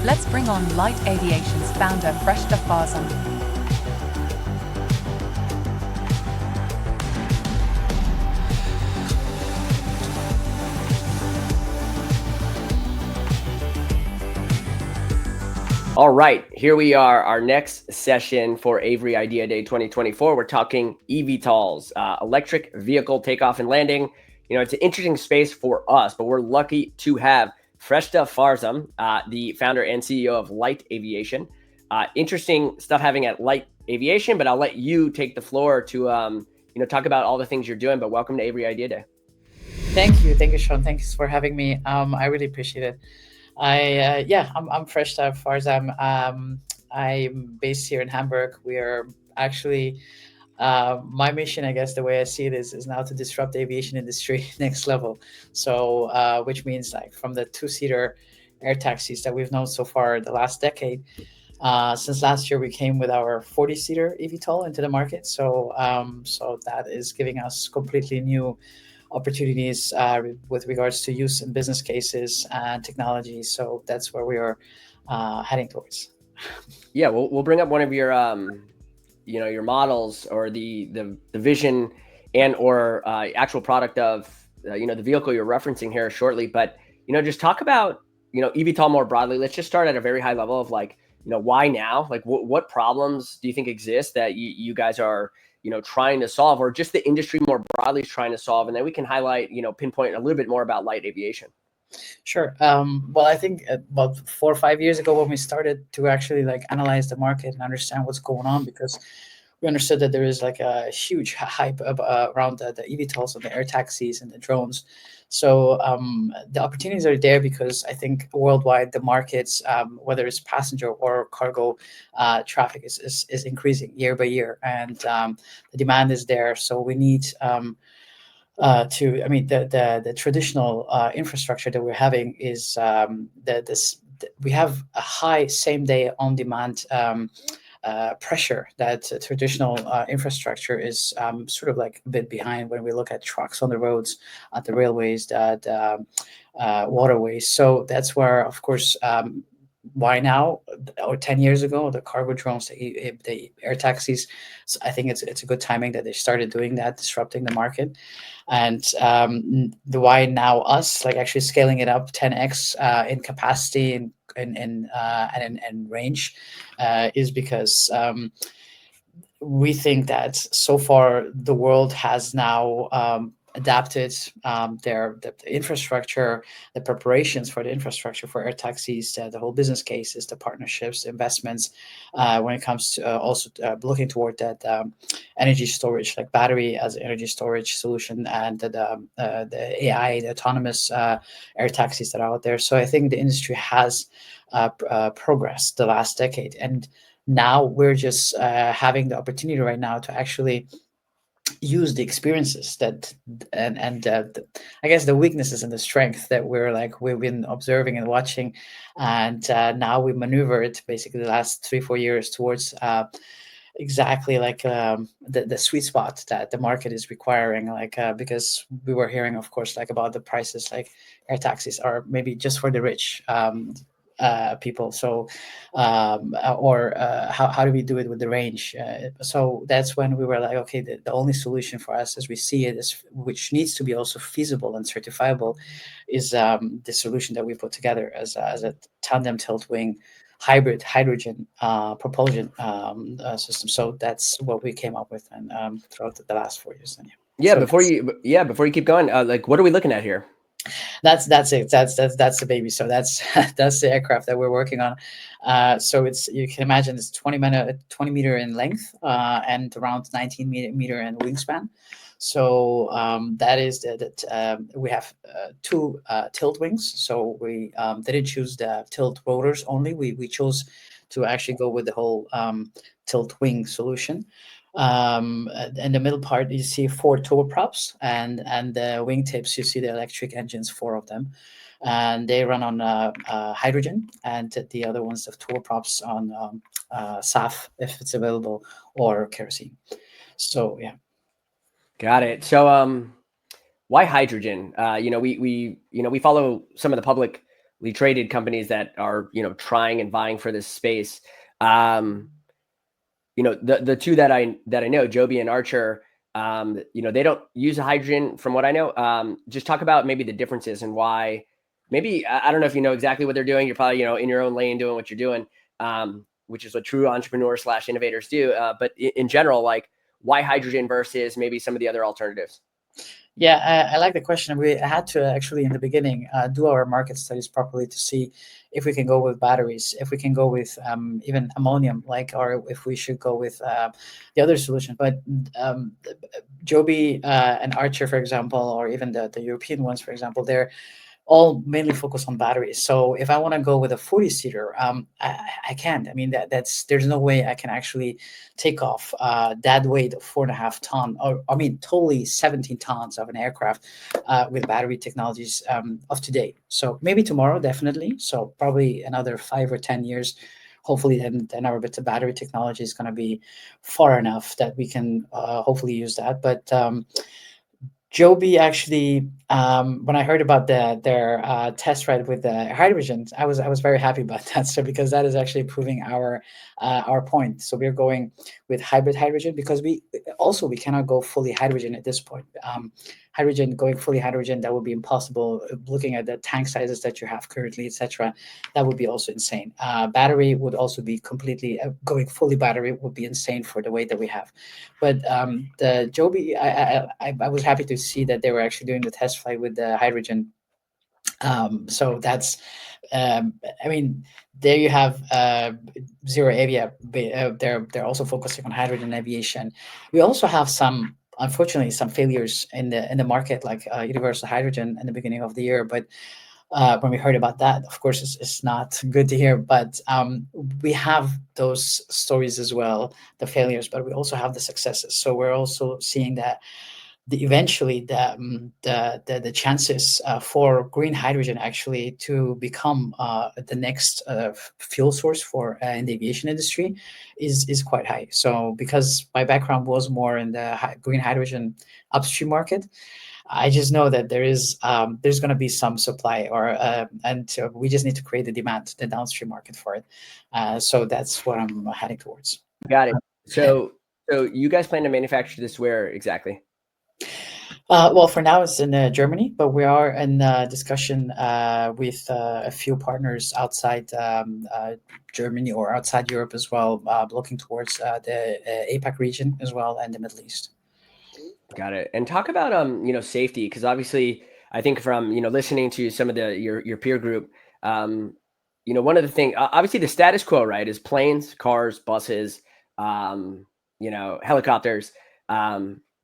Let's bring on LYTE Aviation's founder, Freshta Farzam. All right, here we are, our next session for Avory Idea Day 2024. We're talking EVTOLs, electric vehicle takeoff and landing. You know, it's an interesting space for us, but we're lucky to have Freshta Farzam, the founder and CEO of LYTE Aviation. Interesting stuff having at LYTE Aviation, but I'll let you take the floor to talk about all the things you're doing. But welcome to Avory Idea Day. Thank you, Sean. Thanks for having me. I really appreciate it. I'm Freshta Farzam. I'm based here in Hamburg. We are actually my mission, I guess, the way I see it is now to disrupt the aviation industry next level. So, which means like from the two-seater air taxis that we've known so far the last decade. Since last year, we came with our 40-seater EVTOL into the market. So that is giving us completely new opportunities with regards to use in business cases and technology. So that's where we are heading towards. Yeah, we'll bring up one of your your models or the vision and or actual product of the vehicle you're referencing here shortly. But just talk about EVTOL more broadly. Let's just start at a very high level of why now? Like what problems do you think exist that you guys are trying to solve, or just the industry more broadly is trying to solve? And then we can highlight, pinpoint a little bit more about LYTE Aviation. Sure. Well, I think about 4 or 5 years ago when we started to actually analyze the market and understand what's going on, because we understood that there is a huge hype around the EVTOLs and the air taxis and the drones. So the opportunities are there because I think worldwide the markets, whether it's passenger or cargo traffic, is increasing year by year, and the demand is there. So we need the traditional infrastructure that we're having is we have a high same day on demand pressure that traditional infrastructure is sort of a bit behind when we look at trucks on the roads, at the railways, waterways. So that's where, of course, why now, or 10 years ago, the cargo drones, the air taxis. So I think it's a good timing that they started doing that, disrupting the market. And the why now us, actually scaling it up 10x in capacity and range is because we think that so far the world has now adapted the infrastructure, the preparations for the infrastructure for air taxis, the whole business cases, the partnerships, investments, when it comes to also looking toward that energy storage, like battery as an energy storage solution, and the AI, the autonomous air taxis that are out there. So I think the industry has progressed the last decade, and now we're just having the opportunity right now to actually use the experiences that and I guess the weaknesses and the strength that we've been observing and watching, and now we maneuvered basically the last 3-4 years towards exactly the sweet spot that the market is requiring, because we were hearing, of course, about the prices, air taxis are maybe just for the rich people. So how do we do it with the range? So that's when we were okay, the only solution for us as we see it is, which needs to be also feasible and certifiable, is the solution that we put together as a tandem tilt wing hybrid hydrogen propulsion system. So that's what we came up with, and throughout the last 4 years. And before you keep going, what are we looking at here? That's it. That's the baby. So that's the aircraft that we're working on. So you can imagine it's 20 meter in length and around 19 meter in wingspan. So that is that we have 2 tilt wings. So we didn't choose the tilt rotors only. We chose to actually go with the whole tilt wing solution. In the middle part, you see 4 turboprops, and the wingtips, you see the electric engines, 4 of them, and they run on hydrogen, and the other ones, the turboprops, on SAF if it's available, or kerosene. So yeah. Got it. So why hydrogen? We follow some of the public publicly traded companies that are, trying and vying for this space. The two that I know, Joby and Archer, they don't use hydrogen from what I know. Just talk about maybe the differences and why. Maybe I don't know if you know exactly what they're doing. You're probably in your own lane doing what you're doing, which is what true entrepreneurs / innovators do. But in general, like why hydrogen versus maybe some of the other alternatives? Yeah, I like the question. We had to actually in the beginning do our market studies properly to see if we can go with batteries, if we can go with even ammonium, or if we should go with the other solution. But Joby and Archer, for example, or even the European ones, for example, they're all mainly focused on batteries. So if I want to go with a 40-seater, I can't. I mean, there's no way I can actually take off that weight of 4.5 ton, or I mean, totally 17 tons of an aircraft with battery technologies of today. So maybe tomorrow, definitely. So probably another 5 or 10 years. Hopefully, then our battery technology is going to be far enough that we can hopefully use that. But Joby actually, when I heard about their test ride with the hydrogen, I was very happy about that. So because that is actually proving our point. So we're going with hybrid hydrogen because we cannot go fully hydrogen at this point. Going fully hydrogen, that would be impossible. Looking at the tank sizes that you have currently, etc., that would be also insane. Battery would also be completely going fully battery would be insane for the weight that we have. But the Joby, I was happy to see that they were actually doing the test flight with the hydrogen. So that's, I mean, there you have Zero Avia. They're also focusing on hydrogen aviation. We also have unfortunately some failures in the market, like Universal Hydrogen in the beginning of the year. But when we heard about that, of course, it's not good to hear. But we have those stories as well, the failures, but we also have the successes. So we're also seeing that eventually the chances for green hydrogen actually to become the next fuel source for in the aviation industry is quite high. So because my background was more in the green hydrogen upstream market, I just know that there's going to be some supply, and we just need to create the demand, the downstream market for it. So that's what I'm heading towards. Got it. So you guys plan to manufacture this where exactly? Well, for now it's in Germany, but we are in discussion with a few partners outside Germany or outside Europe as well, looking towards the APAC region as well and the Middle East. Got it. And talk about safety, because obviously I think from listening to some of your peer group, one of the things, obviously the status quo, right, is planes, cars, buses, helicopters.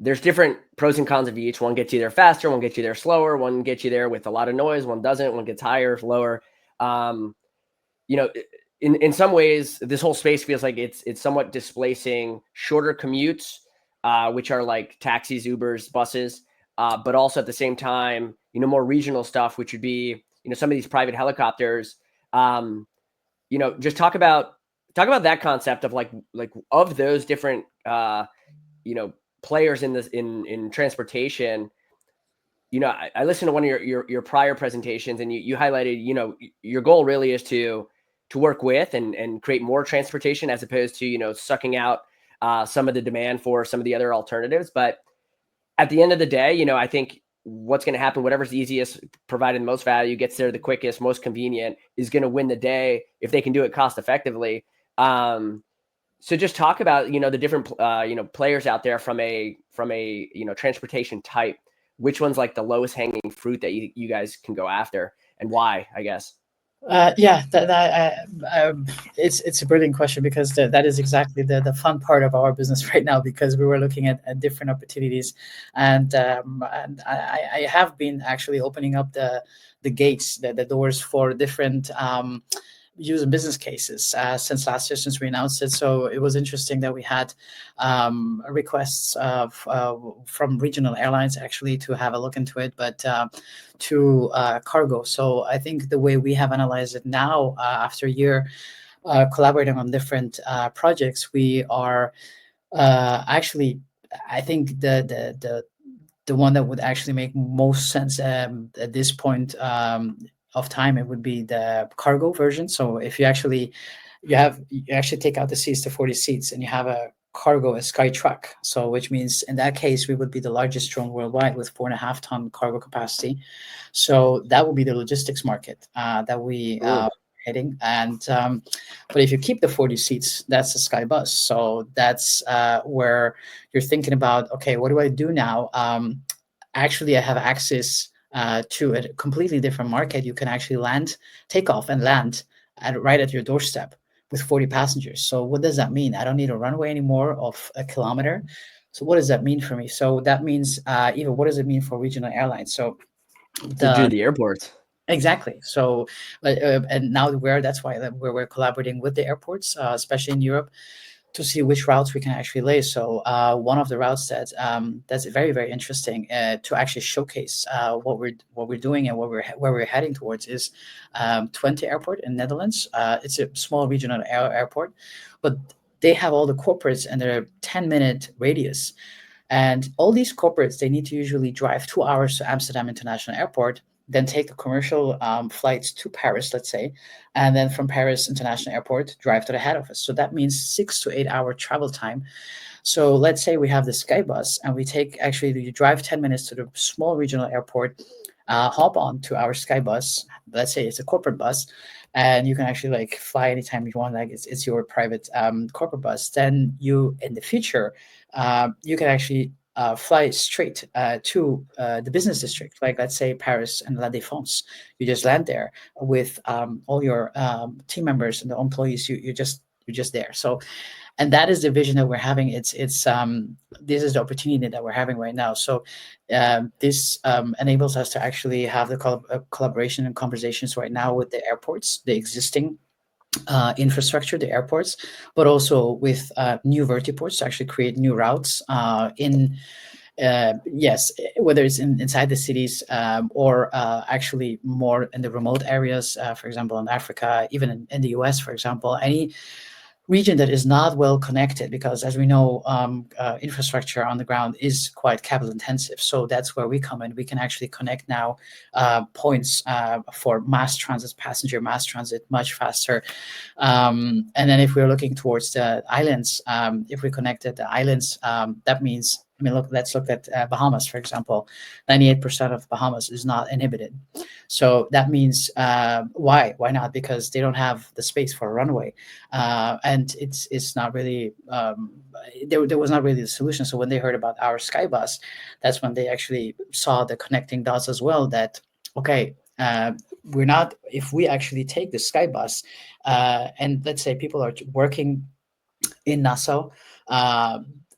There's different pros and cons of each. One gets you there faster, one gets you there slower, one gets you there with a lot of noise, one doesn't, one gets higher, lower. In some ways, this whole space feels like it's somewhat displacing shorter commutes, which are like taxis, Ubers, buses, but also at the same time, more regional stuff, which would be, some of these private helicopters. Just talk about that concept of like of those different, players in this in transportation. I listened to one of your prior presentations, and you highlighted, your goal really is to work with and create more transportation as opposed to, sucking out some of the demand for some of the other alternatives. But at the end of the day, I think what's going to happen, whatever's easiest, providing the most value, gets there the quickest, most convenient, is going to win the day if they can do it cost effectively. So just talk about, the different, players out there from a transportation type. Which one's like the lowest hanging fruit that you guys can go after, and why, I guess? Yeah, it's a brilliant question, because that is exactly the fun part of our business right now, because we were looking at different opportunities, and I have been actually opening up the gates, the doors for different user business cases since last year, since we announced it. So it was interesting that we had requests from regional airlines actually to have a look into it, but to cargo. So I think the way we have analyzed it now, after a year collaborating on different projects, we are actually, I think the one that would actually make most sense at this point of time, it would be the cargo version. So if you actually take out the seats, the 40 seats, and you have a cargo, a sky truck. So which means in that case, we would be the largest drone worldwide with 4.5-ton cargo capacity. So that would be the logistics market that we hitting. And but if you keep the 40 seats, that's the sky bus. So that's where you're thinking about, okay, what do I do now? Actually, I have access to a completely different market. You can actually take off and land right at your doorstep with 40 passengers. So what does that mean? I don't need a runway anymore of a kilometer. So what does that mean for me? So that means even what does it mean for regional airlines? So to do the airports. Exactly. So, and now that's why we're collaborating with the airports, especially in Europe, to see which routes we can actually lay. So one of the routes that's very, very interesting to actually showcase what we're doing and where we're heading towards is Twente Airport in Netherlands. It's a small regional airport, but they have all the corporates and their 10-minute radius. And all these corporates, they need to usually drive 2 hours to Amsterdam International Airport, then take the commercial flights to Paris, let's say, and then from Paris International Airport, drive to the head office. So that means 6 to 8 hour travel time. So let's say we have the Sky Bus, and you drive 10 minutes to the small regional airport, hop on to our Sky Bus. Let's say it's a corporate bus, and you can actually like fly anytime you want. Like it's your private corporate bus. Then you, in the future, you can actually fly straight to the business district, like let's say Paris and La Défense. You just land there with all your team members and the employees. You're just there. So, and that is the vision that we're having. This is the opportunity that we're having right now. So this enables us to actually have the collaboration and conversations right now with the airports, the existing infrastructure, the airports, but also with new vertiports to actually create new routes yes, whether it's inside the cities or actually more in the remote areas, for example, in Africa, even in the US, for example, any region that is not well connected, because as we know, infrastructure on the ground is quite capital intensive. So that's where we come in. We can actually connect now points for mass transit, passenger mass transit much faster. And then if we're looking towards the islands, if we connected the islands, that means, let's look at Bahamas, for example. 98% of Bahamas is not inhibited. So that means why? Why not? Because they don't have the space for a runway, and it's not really there was not really the solution. So when they heard about our Sky Bus, that's when they actually saw the connecting dots as well. That okay. If we actually take the Sky Bus, and let's say people are working in Nassau,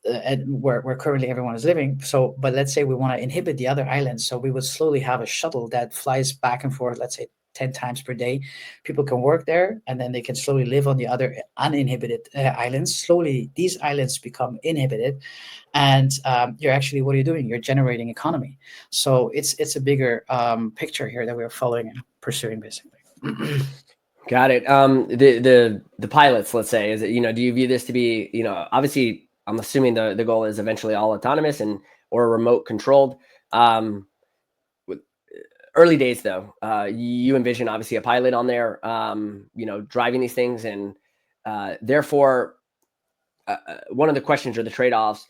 and where currently everyone is living. So, but let's say we want to inhibit the other islands. So we would slowly have a shuttle that flies back and forth, let's say 10 times per day. People can work there, and then they can slowly live on the other uninhibited islands. Slowly, these islands become inhibited. And what are you doing? You're generating economy. So it's a bigger picture here that we're following and pursuing, basically. Got it. The pilots, let's say, do you view this to be, obviously, I'm assuming the goal is eventually all autonomous or remote controlled. With early days though, you envision obviously a pilot on there, driving these things, and therefore, one of the questions or the trade-offs,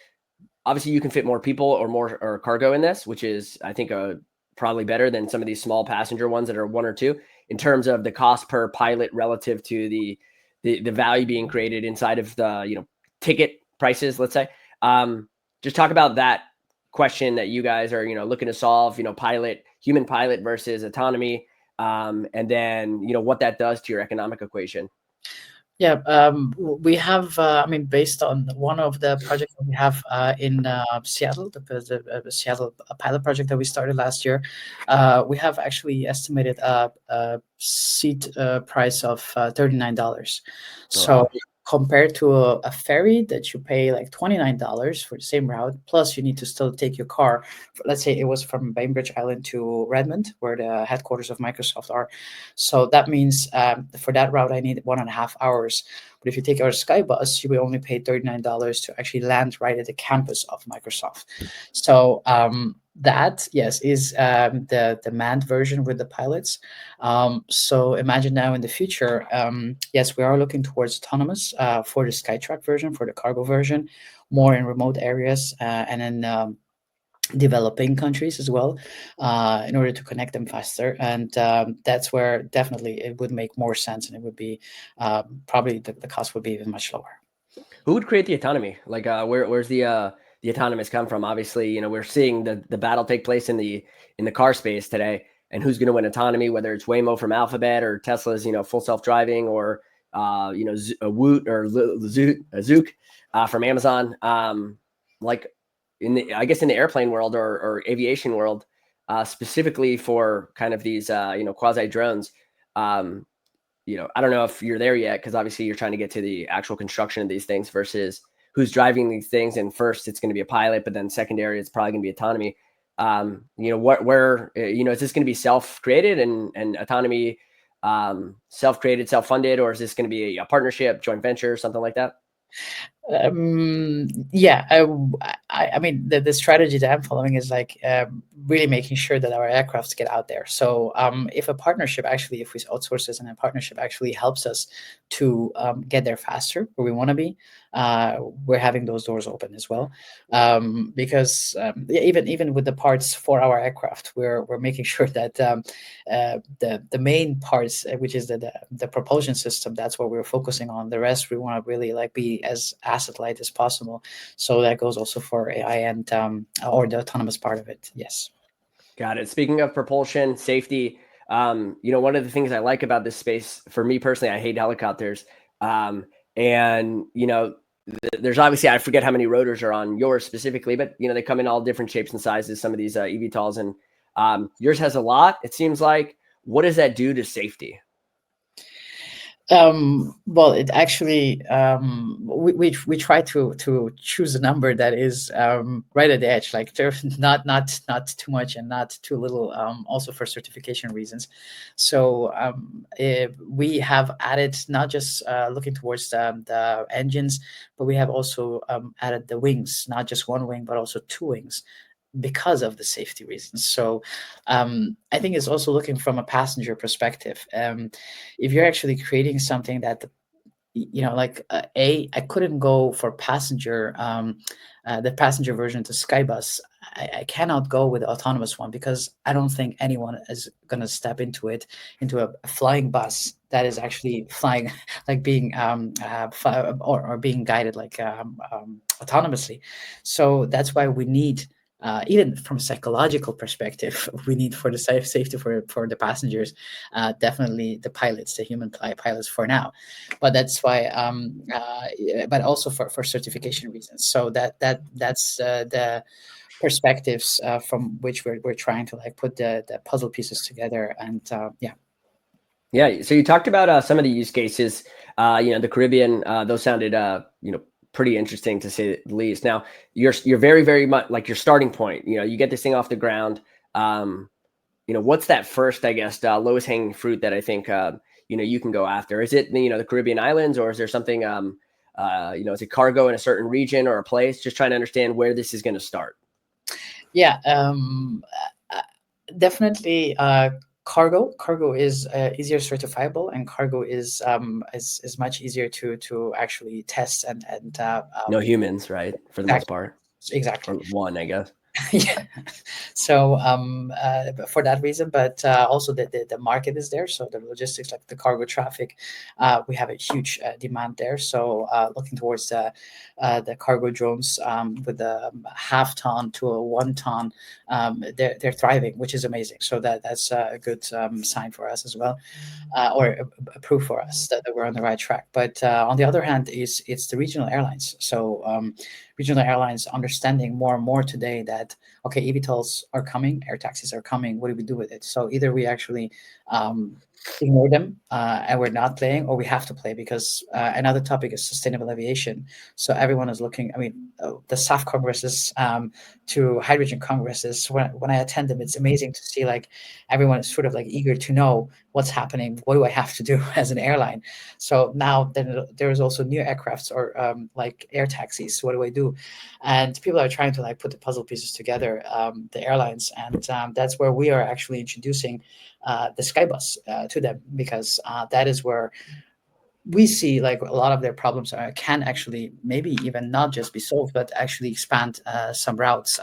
obviously you can fit more people or cargo in this, which is, I think, probably better than some of these small passenger ones that are one or two, in terms of the cost per pilot relative to the value being created inside of the ticket prices, let's say. Just talk about that question that you guys are looking to solve, human pilot versus autonomy, and then what that does to your economic equation. Yeah, we have, based on one of the projects that we have in Seattle, the Seattle pilot project that we started last year, we have actually estimated a seat price of $39. So wow. compared to a ferry that you pay like $29 for the same route, plus you need to still take your car. Let's say it was from Bainbridge Island to Redmond, where the headquarters of Microsoft are. So that means for that route, I need 1.5 hours. But if you take our Sky Bus, you will only pay $39 to actually land right at the campus of Microsoft. So That, yes, is the manned version with the pilots. So imagine now in the future, yes, we are looking towards autonomous for the Skytrack version, for the cargo version, more in remote areas and in developing countries as well, in order to connect them faster. And that's where definitely it would make more sense, and it would be probably the cost would be even much lower. Who would create the autonomy? Like, where's the autonomous come from? Obviously, we're seeing the battle take place in the car space today, and who's going to win autonomy? Whether it's Waymo from Alphabet or Tesla's, full self driving, or Woot or Zook from Amazon. Like I guess in the airplane world or aviation world, specifically for kind of these quasi drones. Um, I don't know if you're there yet, because obviously you're trying to get to the actual construction of these things versus who's driving these things. And first, it's going to be a pilot, but then secondary, it's probably going to be autonomy. Is this going to be self-created and autonomy, self-created, self-funded, or is this going to be a partnership, joint venture, something like that? Yeah, I mean, the strategy that I'm following is like really making sure that our aircrafts get out there. So if a partnership actually, if we outsource this and a partnership actually helps us to get there faster where we want to be, we're having those doors open as well. Because yeah, even with the parts for our aircraft, we're making sure that the main parts, which is the propulsion system, that's what we're focusing on. The rest we want to really like be as asset light as possible. So that goes also for AI and or the autonomous part of it. Yes. Got it. Speaking of propulsion, safety, one of the things I like about this space, for me personally, I hate helicopters. And there's obviously, I forget how many rotors are on yours specifically, but they come in all different shapes and sizes, some of these EVTOLs, and yours has a lot, it seems like. What does that do to safety? Well, it actually we try to choose a number that is right at the edge, like there's not too much and not too little. Also for certification reasons, so we have added not just looking towards the engines, but we have also added the wings, not just one wing but also two wings, because of the safety reasons. So I think it's also looking from a passenger perspective. If you're actually creating something that like I couldn't go for passenger the passenger version to Skybus. I cannot go with the autonomous one because I don't think anyone is going to step into a flying bus that is actually flying like being or being guided like autonomously. So that's why we need even from a psychological perspective, we need for the safety for the passengers, definitely the pilots, the human pilots for now. But that's why, but also for certification reasons. So that's the perspectives from which we're trying to like put the puzzle pieces together. And yeah. Yeah. So you talked about some of the use cases, the Caribbean, those sounded, pretty interesting to say the least. Now you're very, very much like your starting point, you get this thing off the ground. What's that first, I guess, lowest hanging fruit that I think, you can go after? Is it, the Caribbean islands, or is there something, is it cargo in a certain region or a place? Just trying to understand where this is going to start. Yeah, definitely. Cargo is easier certifiable, and cargo is much easier to actually test and No humans, right? For the most part. exactly. Or one, I guess. Yeah. So for that reason, but also the market is there. So the logistics, like the cargo traffic, we have a huge demand there. So looking towards the cargo drones with a half ton to a 1 ton, they're thriving, which is amazing. So that's a good sign for us as well, or a proof for us that we're on the right track. But on the other hand, it's the regional airlines. So regional airlines understanding more and more today that, okay, EVTOLs are coming, air taxis are coming. What do we do with it? So either we actually ignore them and we're not playing, or we have to play, because another topic is sustainable aviation. So everyone is looking, I mean, the SAF congresses to hydrogen congresses, when I attend them, it's amazing to see like everyone is sort of like eager to know what's happening. What do I have to do as an airline? So now then there's also new aircrafts or like air taxis. What do I do? And people are trying to like put the puzzle pieces together together the airlines, and that's where we are actually introducing the Skybus to them, because that is where we see like a lot of their problems can actually maybe even not just be solved, but actually expand some routes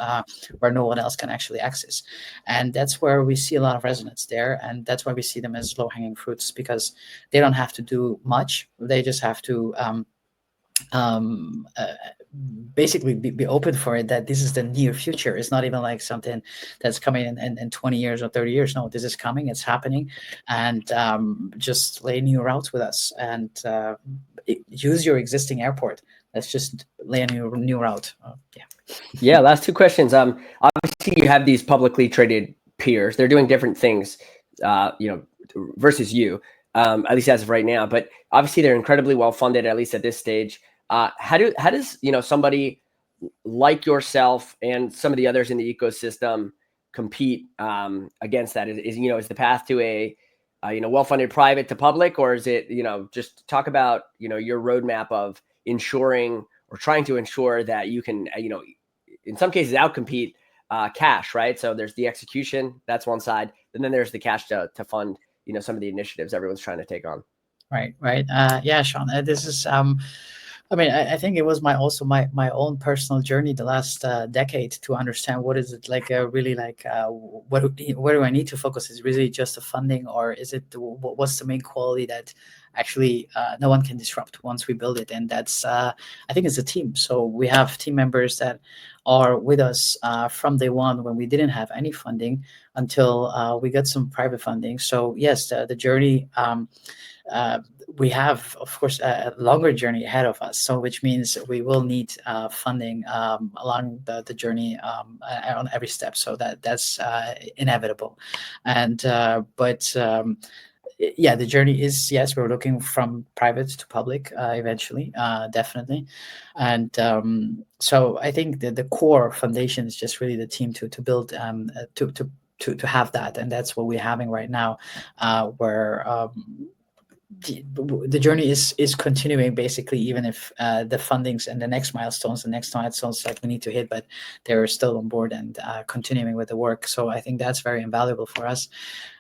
where no one else can actually access. And that's where we see a lot of resonance there. And that's why we see them as low-hanging fruits, because they don't have to do much. They just have to um, uh, basically be open for it, that this is the near future. It's not even like something that's coming in 20 years or 30 years. No, this is coming, it's happening. And just lay new routes with us, and use your existing airport. Let's just lay a new route. Yeah, last two questions. Obviously you have these publicly traded peers. They're doing different things, versus you, at least as of right now. But obviously they're incredibly well funded, at least at this stage. How does somebody like yourself and some of the others in the ecosystem compete against that? Is the path to a well-funded private to public, or is it just talk about your roadmap of ensuring or trying to ensure that you can in some cases outcompete cash, right? So there's the execution, that's one side, and then there's the cash to fund some of the initiatives everyone's trying to take on. Right. Yeah, Sean, this is I think it was my own personal journey the last decade to understand what is it like really like where do I need to focus? Is really just the funding, or is it what's the main quality that actually no one can disrupt once we build it? And that's I think it's a team. So we have team members that are with us from day one, when we didn't have any funding, until we got some private funding. So yes, the journey. We have, of course, a longer journey ahead of us. So, which means we will need funding along the journey on every step. So that's inevitable. And yeah, the journey is, yes, we're looking from private to public eventually, definitely. And so I think that the core foundation is just really the team to build to have that, and that's what we're having right now, where the journey is continuing, basically, even if the fundings and the next milestones like we need to hit, but they're still on board and continuing with the work. So I think that's very invaluable for us.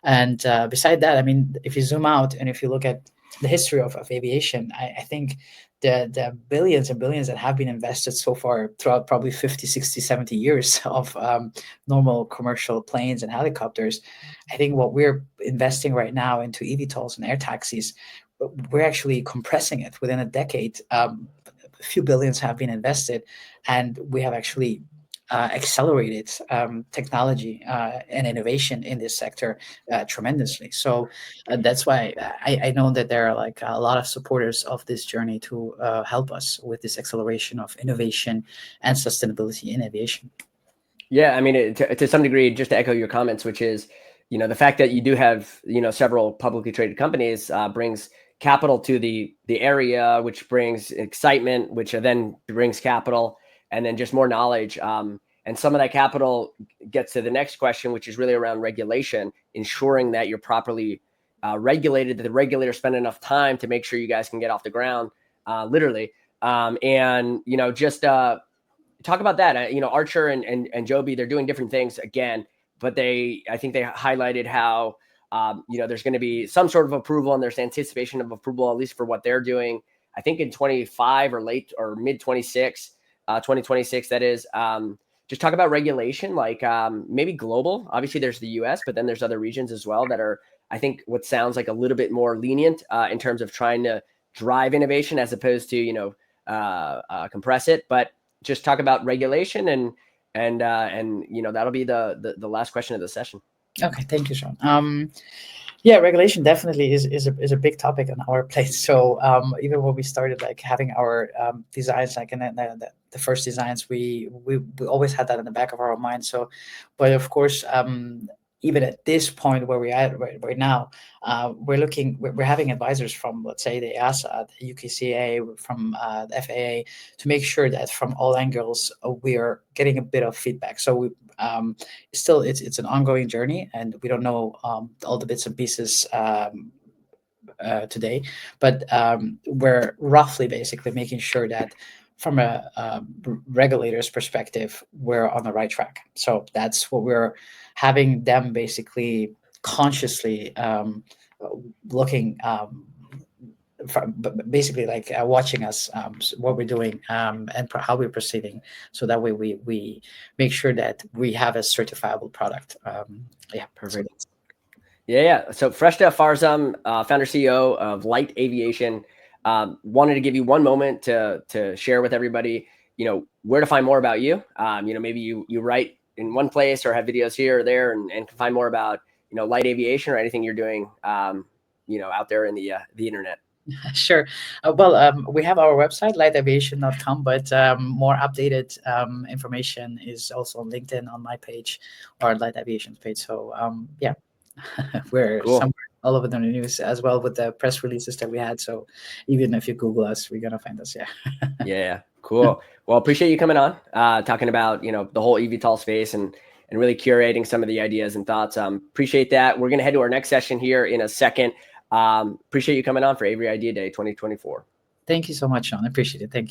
And beside that, I mean, if you zoom out and if you look at the history of aviation, I think the billions and billions that have been invested so far throughout probably 50, 60, 70 years of normal commercial planes and helicopters, I think what we're investing right now into EVTOLs and air taxis, we're actually compressing it within a decade. A few billions have been invested, and we have actually accelerated technology and innovation in this sector tremendously. So that's why I know that there are like a lot of supporters of this journey to help us with this acceleration of innovation and sustainability in aviation. Yeah, I mean, to some degree, just to echo your comments, which is, the fact that you do have, several publicly traded companies brings capital to the area, which brings excitement, which then brings capital, and then just more knowledge. And some of that capital gets to the next question, which is really around regulation, ensuring that you're properly regulated, that the regulators spend enough time to make sure you guys can get off the ground, literally. And, just talk about that. Archer and Joby, they're doing different things again, but I think they highlighted how, there's going to be some sort of approval, and there's anticipation of approval, at least for what they're doing, I think in 25 or late or mid 26, 2026, that is. Just talk about regulation, like maybe global. Obviously, there's the US, but then there's other regions as well that are, I think, what sounds like a little bit more lenient in terms of trying to drive innovation as opposed to, compress it. But just talk about regulation, and that'll be the last question of the session. Okay, thank you, Sean. Yeah, regulation definitely is a big topic on our plate. So even when we started like having our designs, like in the first designs, we always had that in the back of our mind. So, but of course, even at this point where we're at right now, we're having advisors from, let's say, the EASA, the UKCA, from the FAA, to make sure that from all angles we are getting a bit of feedback. So we still it's an ongoing journey, and we don't know all the bits and pieces today, but we're roughly basically making sure that from a regulator's perspective, we're on the right track. So that's what we're having them basically consciously looking basically like watching us, what we're doing, and how we're proceeding, so that way we make sure that we have a certifiable product. Yeah, perfect. Yeah. So Freshta Farzam, founder CEO of LYTE Aviation, wanted to give you one moment to share with everybody, where to find more about you. Maybe you write in one place or have videos here or there, and can find more about LYTE Aviation or anything you're doing out there in the internet. Sure. Well, we have our website, lyteaviation.com, but more updated information is also on LinkedIn on my page or LYTE Aviation's page. So yeah, we're Cool. somewhere all over the news as well with the press releases that we had. So even if you Google us, we're going to find us. Yeah. Yeah. Cool. Well, appreciate you coming on, talking about, the whole EVTOL space and really curating some of the ideas and thoughts. Appreciate that. We're going to head to our next session here in a second. Appreciate you coming on for Avory Idea Day 2024. Thank you so much, Sean. I appreciate it. Thank you.